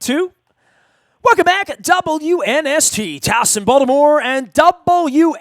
to welcome back, WNST, Towson, Baltimore, and WNST.net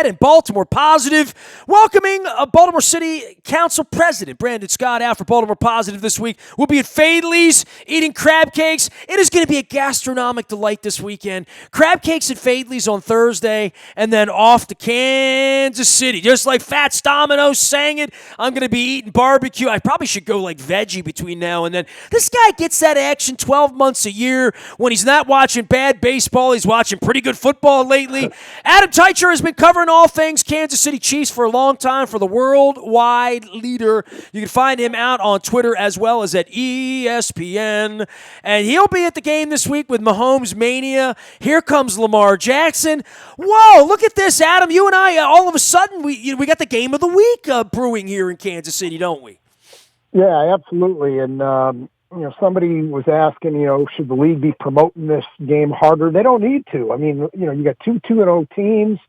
and Baltimore Positive. Welcoming Baltimore City Council President Brandon Scott out for Baltimore Positive this week. We'll be at Fadley's eating crab cakes. It is going to be a gastronomic delight this weekend. Crab cakes at Fadley's on Thursday, and then off to Kansas City. Just like Fats Domino sang it, I'm going to be eating barbecue. I probably should go like veggie between now and then. This guy gets that action 12 months a year. When he's not watching bad baseball, he's watching pretty good football lately. Adam Teicher has been covering all things Kansas City Chiefs for a long time for the worldwide leader. You can find him out on Twitter as well as at ESPN. And he'll be at the game this week with Mahomes Mania. Here comes Lamar Jackson. Whoa, look at this, Adam. You and I, all of a sudden, we got the game of the week brewing here in Kansas City, don't we? Yeah, absolutely. And, somebody was asking, should the league be promoting this game harder? They don't need to. I mean, you got two 2-0 teams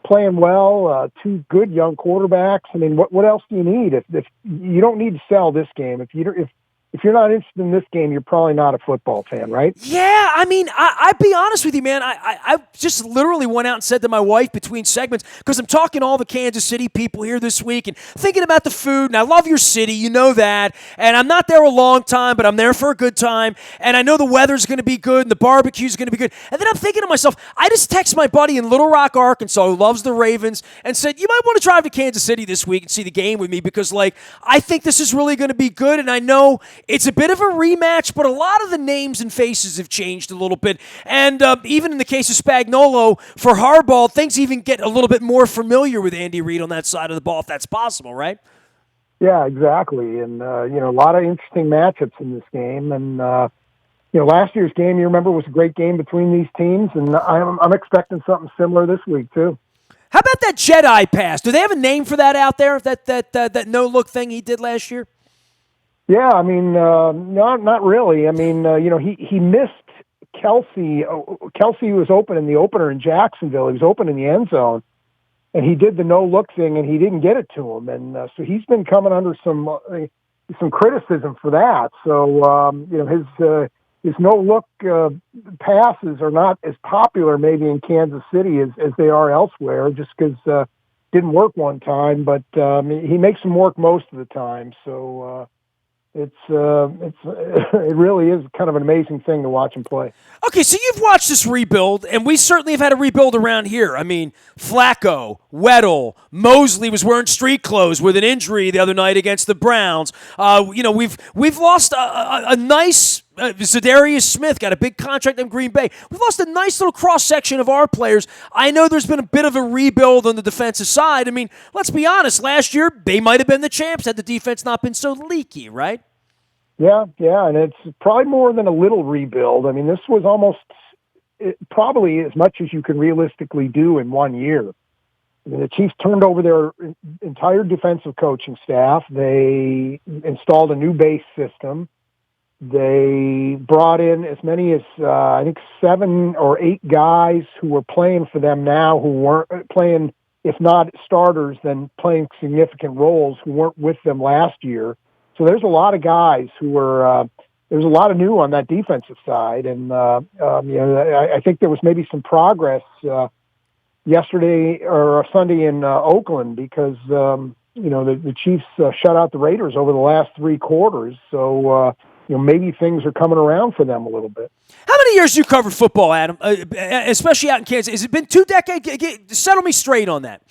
playing well, two good young quarterbacks. I mean, what else do you need? If you don't need to sell this game, if you're not interested in this game, you're probably not a football fan, right? Yeah, I mean, I'd be honest with you, man. I just literally went out and said to my wife between segments, because I'm talking to all the Kansas City people here this week and thinking about the food, and I love your city, you know that, and I'm not there a long time, but I'm there for a good time, and I know the weather's going to be good and the barbecue's going to be good, and then I'm thinking to myself, I just text my buddy in Little Rock, Arkansas, who loves the Ravens, and said, you might want to drive to Kansas City this week and see the game with me, because, I think this is really going to be good, and I know it's a bit of a rematch, but a lot of the names and faces have changed a little bit. And even in the case of Spagnuolo, for Harbaugh, things even get a little bit more familiar with Andy Reid on that side of the ball, if that's possible, right? Yeah, exactly. And, a lot of interesting matchups in this game. And, last year's game, you remember, was a great game between these teams. And I'm expecting something similar this week, too. How about that Jedi pass? Do they have a name for that out there, that no-look thing he did last year? Yeah, I mean, not really. I mean, he missed Kelsey. Kelsey was open in the opener in Jacksonville. He was open in the end zone, and he did the no-look thing, and he didn't get it to him. And so he's been coming under some criticism for that. So, his no-look passes are not as popular maybe in Kansas City as they are elsewhere, just because didn't work one time. But he makes them work most of the time. So. It really is kind of an amazing thing to watch him play. Okay, so you've watched this rebuild, and we certainly have had a rebuild around here. I mean, Flacco, Weddle, Mosley was wearing street clothes with an injury the other night against the Browns. We've lost a nice. Zadarius Smith got a big contract in Green Bay. We've lost a nice little cross-section of our players. I know there's been a bit of a rebuild on the defensive side. I mean, let's be honest. Last year, they might have been the champs had the defense not been so leaky, right? Yeah, and it's probably more than a little rebuild. I mean, this was probably as much as you can realistically do in 1 year. I mean, the Chiefs turned over their entire defensive coaching staff. They installed a new base system. They brought in as many as, 7 or 8 guys who were playing for them now, who weren't playing, if not starters, then playing significant roles, who weren't with them last year. So there's a lot of guys who were, there's a lot of new on that defensive side. And, I think there was maybe some progress yesterday or Sunday in Oakland because, the Chiefs shut out the Raiders over the last 3 quarters. So, maybe things are coming around for them a little bit. How many years you covered football, Adam, especially out in Kansas? Has it been 2 decades? Settle me straight on that.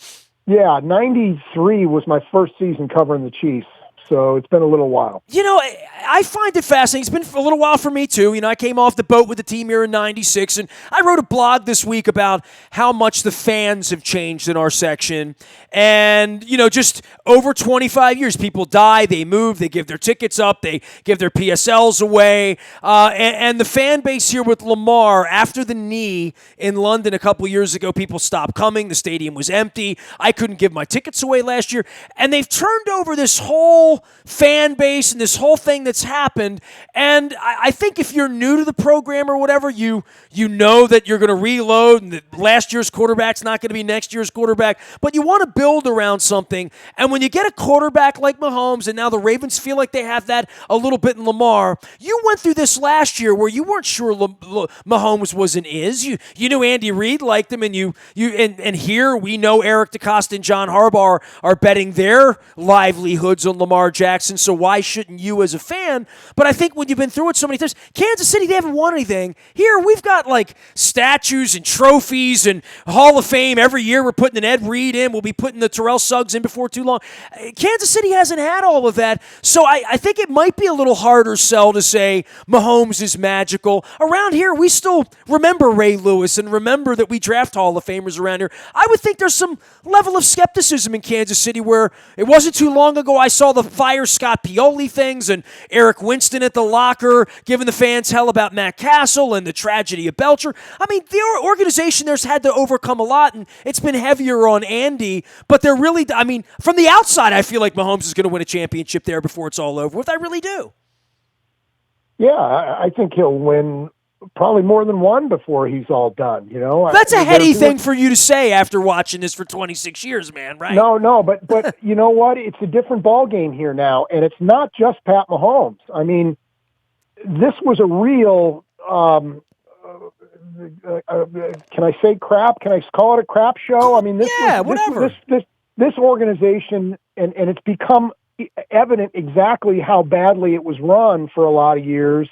Yeah, 93 was my first season covering the Chiefs. So it's been a little while. I find it fascinating. It's been a little while for me, too. I came off the boat with the team here in 96, and I wrote a blog this week about how much the fans have changed in our section. And, just over 25 years, people die, they move, they give their tickets up, they give their PSLs away. And the fan base here with Lamar, after the knee in London a couple years ago, people stopped coming. The stadium was empty. I couldn't give my tickets away last year. And they've turned over this whole whole fan base and this whole thing that's happened. And I think if you're new to the program or whatever, you know that you're going to reload and that last year's quarterback's not going to be next year's quarterback, but you want to build around something. And when you get a quarterback like Mahomes, and now the Ravens feel like they have that a little bit in Lamar, you went through this last year where you weren't sure Mahomes was an is. You knew Andy Reid liked him, and and here we know Eric DeCosta and John Harbaugh are betting their livelihoods on Lamar Jackson, so why shouldn't you as a fan? But I think when you've been through it so many times, Kansas City, they haven't won anything. Here, we've got like statues and trophies and Hall of Fame. Every year we're putting an Ed Reed in. We'll be putting the Terrell Suggs in before too long. Kansas City hasn't had all of that, so I think it might be a little harder sell to say Mahomes is magical. Around here, we still remember Ray Lewis and remember that we draft Hall of Famers around here. I would think there's some level of skepticism in Kansas City where it wasn't too long ago I saw the fire Scott Pioli things and Eric Winston at the locker giving the fans hell about Matt Castle and the tragedy of Belcher. I mean, the organization there's had to overcome a lot, and it's been heavier on Andy, but they're really, I mean, from the outside, I feel like Mahomes is going to win a championship there before it's all over with. I really do. Yeah, I think he'll win probably more than one before he's all done, you know. That's a heady thing for you to say after watching this for 26 years, man, right? No, but you know what? It's a different ball game here now, and it's not just Pat Mahomes. I mean, this was a real, can I say crap? Can I call it a crap show? I mean, whatever. This organization, and it's become evident exactly how badly it was run for a lot of years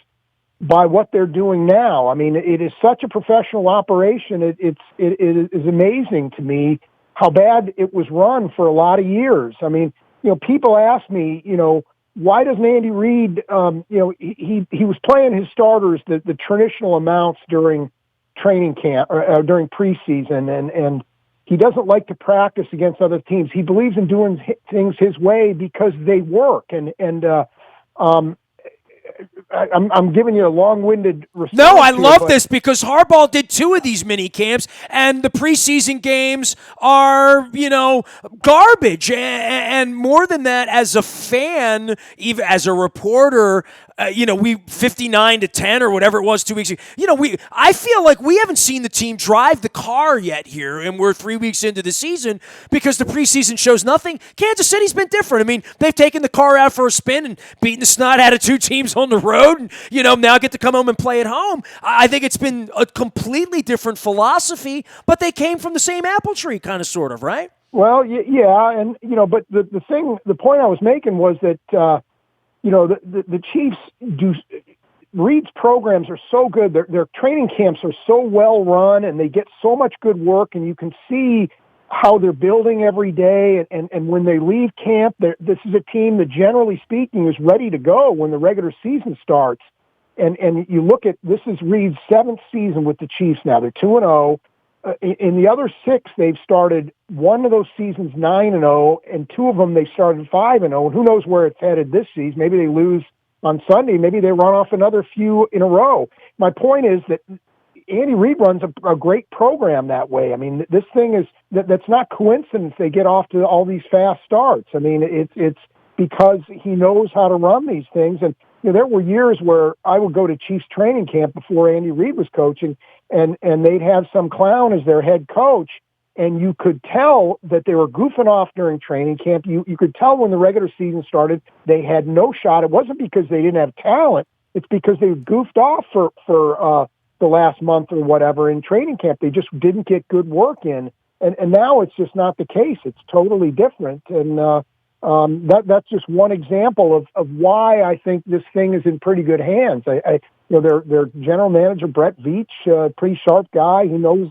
by what they're doing now. I mean, it is such a professional operation. It is amazing to me how bad it was run for a lot of years. I mean, you know, people ask me, you know, why doesn't Andy Reid, you know, he was playing his starters the traditional amounts during training camp or during preseason, and he doesn't like to practice against other teams. He believes in doing things his way because they work. I'm giving you a long-winded response. No, I love this because Harbaugh did 2 of these mini camps, and the preseason games are, you know, garbage. And more than that, as a fan, even as a reporter, you know, we 59-10 or whatever it was 2 weeks ago. You know, I feel like we haven't seen the team drive the car yet here, and we're 3 weeks into the season because the preseason shows nothing. Kansas City's been different. I mean, they've taken the car out for a spin and beaten the snot out of 2 teams on the road, and you know, now get to come home and play at home. I think it's been a completely different philosophy, but they came from the same apple tree, kind of, sort of, right? Well, yeah, and you know, but the point I was making was that. You know, the Chiefs Reid's programs are so good. Their training camps are so well run, and they get so much good work, and you can see how they're building every day. And when they leave camp, this is a team that, generally speaking, is ready to go when the regular season starts. And you look at, this is Reid's 7th season with the Chiefs now. They're 2-0. In the other 6, they've started one of those seasons 9-0, and 2 of them they started 5-0. And who knows where it's headed this season? Maybe they lose on Sunday. Maybe they run off another few in a row. My point is that Andy Reid runs a great program that way. I mean, this thing is that's not coincidence. They get off to all these fast starts. I mean, it's because he knows how to run these things. And you know, there were years where I would go to Chiefs training camp before Andy Reid was coaching, and they'd have some clown as their head coach, and you could tell that they were goofing off during training camp. You could tell when the regular season started, they had no shot. It wasn't because they didn't have talent. It's because they goofed off for the last month or whatever in training camp. They just didn't get good work in. And now it's just not the case. It's totally different. And that's just one example of why I think this thing is in pretty good hands. You know, their general manager, Brett Veach, pretty sharp guy. He knows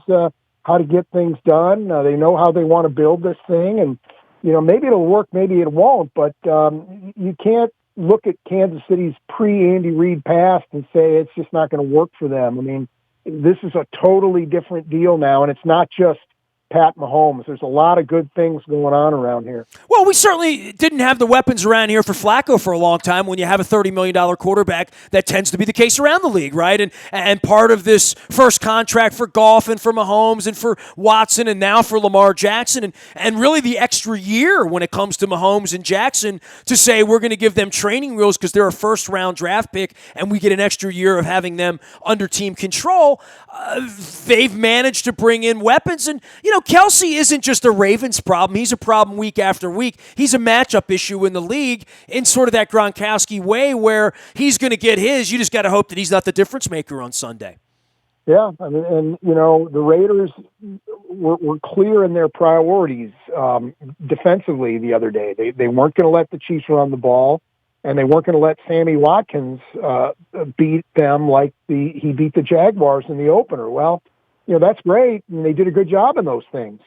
how to get things done. They know how they want to build this thing. And, you know, maybe it'll work, maybe it won't. But you can't look at Kansas City's pre-Andy Reid past and say it's just not going to work for them. I mean, this is a totally different deal now, and it's not just Pat Mahomes. There's a lot of good things going on around here. Well, we certainly didn't have the weapons around here for Flacco for a long time. When you have a $30 million quarterback, that tends to be the case around the league, right? And part of this first contract for Goff and for Mahomes and for Watson and now for Lamar Jackson and really the extra year when it comes to Mahomes and Jackson to say we're going to give them training wheels because they're a first-round draft pick and we get an extra year of having them under team control. They've managed to bring in weapons. And, Kelsey isn't just a Ravens problem. He's a problem week after week. He's a matchup issue in the league in sort of that Gronkowski way where he's going to get his. You just got to hope that he's not the difference maker on Sunday. Yeah, I mean, and, the Raiders were clear in their priorities defensively the other day. They weren't going to let the Chiefs run the ball, and they weren't going to let Sammy Watkins beat them like he beat the Jaguars in the opener. Well, that's great, and they did a good job in those things,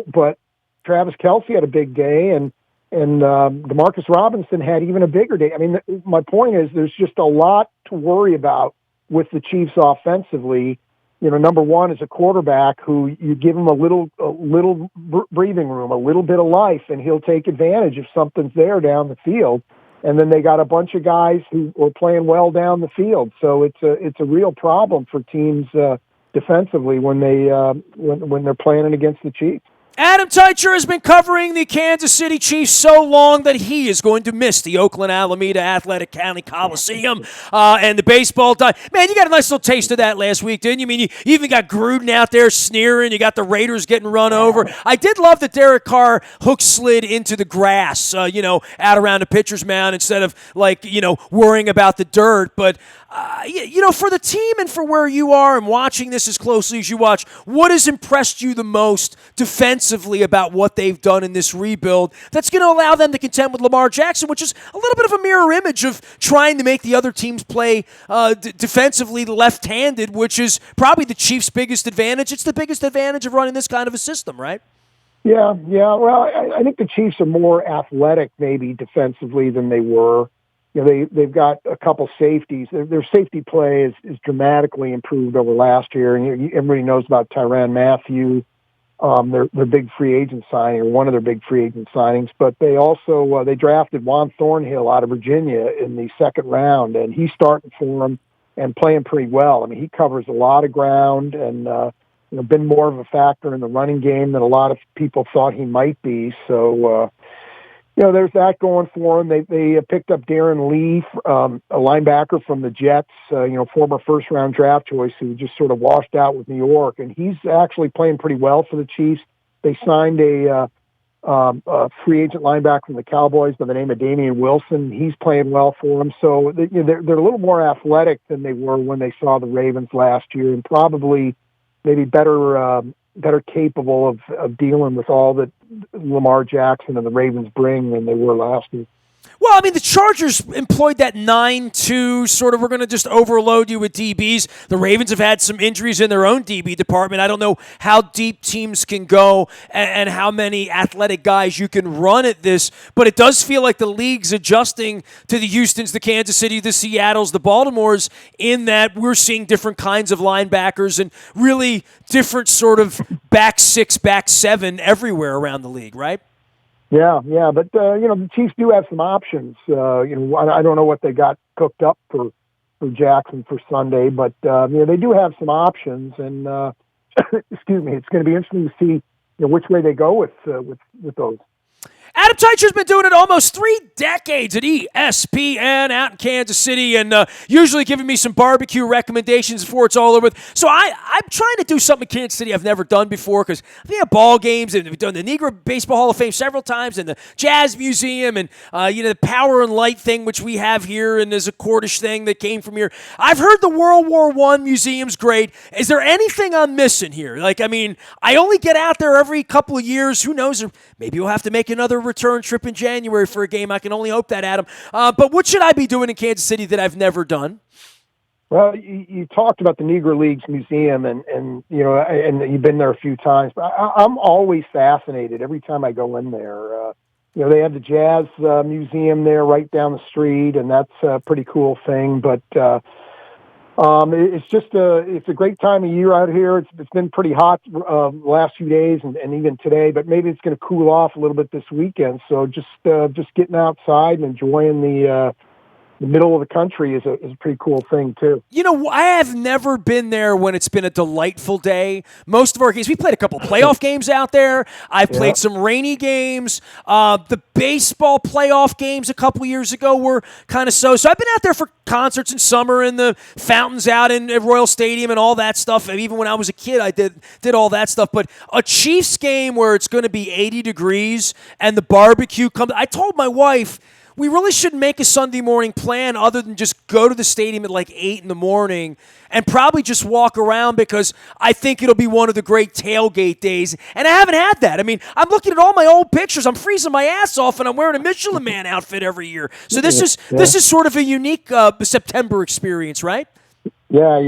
but Travis Kelce had a big day, and Demarcus Robinson had even a bigger day. I mean, my point is there's just a lot to worry about with the Chiefs offensively. Number one is a quarterback who you give him a little breathing room, a little bit of life, and he'll take advantage if something's there down the field. And then they got a bunch of guys who are playing well down the field. So it's a real problem for teams defensively when they're playing against the Chiefs. Adam Teicher has been covering the Kansas City Chiefs so long that he is going to miss the Oakland Alameda Athletic County Coliseum and the baseball time. Man, you got a nice little taste of that last week, didn't you? I mean, you even got Gruden out there sneering. You got the Raiders getting run over. I did love that Derek Carr hook slid into the grass, out around the pitcher's mound instead of, worrying about the dirt. But, for the team and for where you are and watching this as closely as you watch, what has impressed you the most defensively about what they've done in this rebuild that's going to allow them to contend with Lamar Jackson, which is a little bit of a mirror image of trying to make the other teams play defensively left-handed, which is probably the Chiefs' biggest advantage. It's the biggest advantage of running this kind of a system, right? Yeah. Well, I think the Chiefs are more athletic maybe defensively than they were. They've got a couple safeties. Their safety play is dramatically improved over last year, and everybody knows about Tyrann Mathieu, their big free agent signing, or one of their big free agent signings. But they also they drafted Juan Thornhill out of Virginia in the second round, and he's starting for them and playing pretty well. I mean, he covers a lot of ground and been more of a factor in the running game than a lot of people thought he might be. So. There's that going for them. They picked up Darren Lee, a linebacker from the Jets, former first-round draft choice who just sort of washed out with New York, and he's actually playing pretty well for the Chiefs. They signed a free agent linebacker from the Cowboys by the name of Damian Wilson. He's playing well for them. So they're a little more athletic than they were when they saw the Ravens last year, and probably maybe better capable of dealing with all that Lamar Jackson and the Ravens bring than they were last year. Well, I mean, the Chargers employed that 9-2 sort of, we're going to just overload you with DBs. The Ravens have had some injuries in their own DB department. I don't know how deep teams can go and how many athletic guys you can run at this, but it does feel like the league's adjusting to the Houstons, the Kansas City, the Seattles, the Baltimores, in that we're seeing different kinds of linebackers and really different sort of back six, back seven everywhere around the league, right? Yeah, but the Chiefs do have some options. I don't know what they got cooked up for Jackson for Sunday, but they do have some options, and excuse me, it's going to be interesting to see which way they go with those. Adam Teicher's been doing it almost 3 decades at ESPN out in Kansas City and usually giving me some barbecue recommendations before it's all over. So I'm trying to do something in Kansas City I've never done before because we have ball games and we've done the Negro Baseball Hall of Fame several times and the Jazz Museum and the Power and Light thing, which we have here, and there's a Cordish thing that came from here. I've heard the World War I Museum's great. Is there anything I'm missing here? I only get out there every couple of years. Who knows? Maybe we'll have to make another return trip in January for a game. I can only hope that, Adam. But what should I be doing in Kansas City that I've never done? Well, you talked about the Negro Leagues Museum, and you've been there a few times. But I'm always fascinated every time I go in there. They have the Jazz Museum there right down the street, and that's a pretty cool thing. But It's just it's a great time of year out here. It's been pretty hot the last few days and even today, but maybe it's going to cool off a little bit this weekend. So just getting outside and enjoying the middle of the country is a pretty cool thing too. You know, I have never been there when it's been a delightful day. Most of our games, we played a couple playoff games out there. I've played some rainy games. The baseball playoff games a couple years ago were kind of so. So I've been out there for concerts in summer and the fountains out in Royal Stadium and all that stuff. And even when I was a kid, I did all that stuff. But a Chiefs game where it's going to be 80 degrees and the barbecue comes. I told my wife, we really shouldn't make a Sunday morning plan other than just go to the stadium at like 8 in the morning and probably just walk around, because I think it'll be one of the great tailgate days. And I haven't had that. I mean, I'm looking at all my old pictures. I'm freezing my ass off, and I'm wearing a Michelin Man outfit every year. So this is sort of a unique September experience, right? Yeah.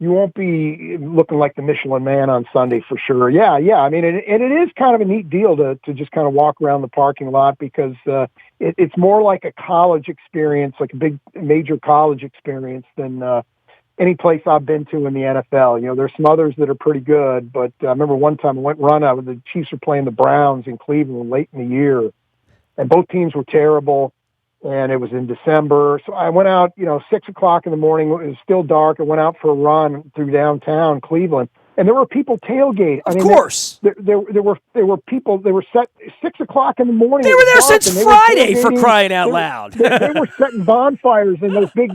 You won't be looking like the Michelin Man on Sunday for sure. Yeah. I mean, and it is kind of a neat deal to just kind of walk around the parking lot, because it's more like a college experience, like a big major college experience than any place I've been to in the NFL. You know, there's some others that are pretty good, but I remember one time I went run out. The Chiefs were playing the Browns in Cleveland late in the year, and both teams were terrible. And it was in December. So I went out, 6 o'clock in the morning. It was still dark. I went out for a run through downtown Cleveland, and there were people tailgating. Of course. There were people, they were set 6 o'clock in the morning. They were there since Friday, for crying out loud. They were setting bonfires in those big,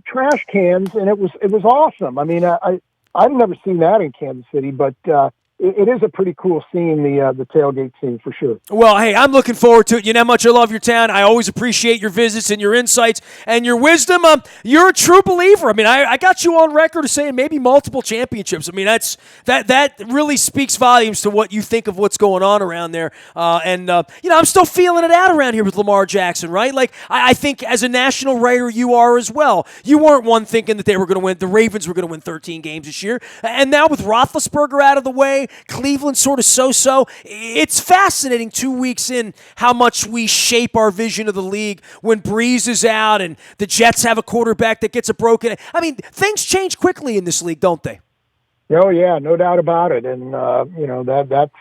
trash cans, and it was awesome. I mean, I've never seen that in Kansas City, but, it is a pretty cool scene, the tailgate scene, for sure. Well, hey, I'm looking forward to it. You know how much I love your town. I always appreciate your visits and your insights and your wisdom. You're a true believer. I mean, I got you on record as saying maybe multiple championships. I mean, that really speaks volumes to what you think of what's going on around there. I'm still feeling it out around here with Lamar Jackson, right? Like, I think as a national writer, you are as well. You weren't one thinking that they were going to win. The Ravens were going to win 13 games this year. And now with Roethlisberger out of the way, Cleveland sort of so-so. It's fascinating 2 weeks in how much we shape our vision of the league when Breeze is out and the Jets have a quarterback that gets a broken. I mean, things change quickly in this league, don't they? Oh yeah, no doubt about it. And that's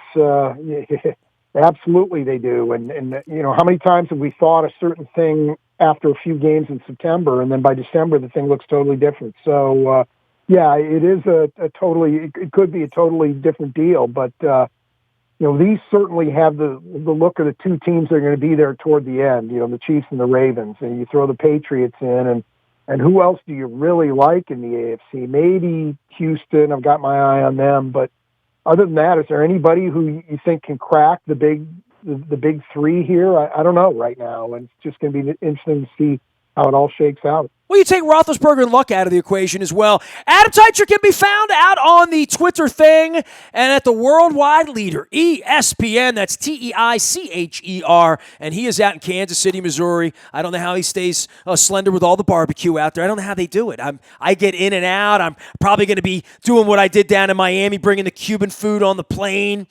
absolutely they do. And how many times have we thought a certain thing after a few games in September, and then by December the thing looks totally different. So. Yeah, it is it could be a totally different deal, but these certainly have the look of the two teams that are going to be there toward the end. The Chiefs and the Ravens, and you throw the Patriots in, and who else do you really like in the AFC? Maybe Houston. I've got my eye on them, but other than that, is there anybody who you think can crack the big three here? I don't know right now, and it's just going to be interesting to see how it all shakes out. Well, you take Roethlisberger and Luck out of the equation as well. Adam Teicher can be found out on the Twitter thing and at the worldwide leader, ESPN. That's Teicher. And he is out in Kansas City, Missouri. I don't know how he stays slender with all the barbecue out there. I don't know how they do it. I get in and out. I'm probably going to be doing what I did down in Miami, bringing the Cuban food on the plane.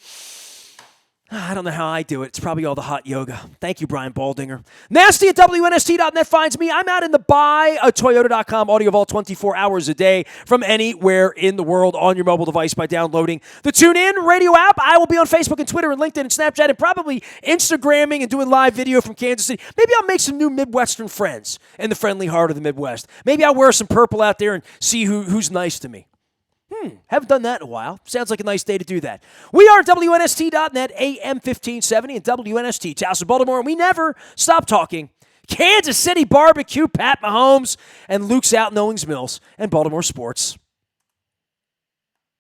I don't know how I do it. It's probably all the hot yoga. Thank you, Brian Baldinger. Nasty at WNST.net finds me. I'm out in the buy, Toyota.com, audio vault 24 hours a day from anywhere in the world on your mobile device by downloading the TuneIn radio app. I will be on Facebook and Twitter and LinkedIn and Snapchat and probably Instagramming and doing live video from Kansas City. Maybe I'll make some new Midwestern friends in the friendly heart of the Midwest. Maybe I'll wear some purple out there and see who's nice to me. Haven't done that in a while. Sounds like a nice day to do that. We are WNST.net, AM 1570 and WNST, Towson, Baltimore, and we never stop talking Kansas City barbecue, Pat Mahomes, and Luke's out in Owings Mills and Baltimore sports.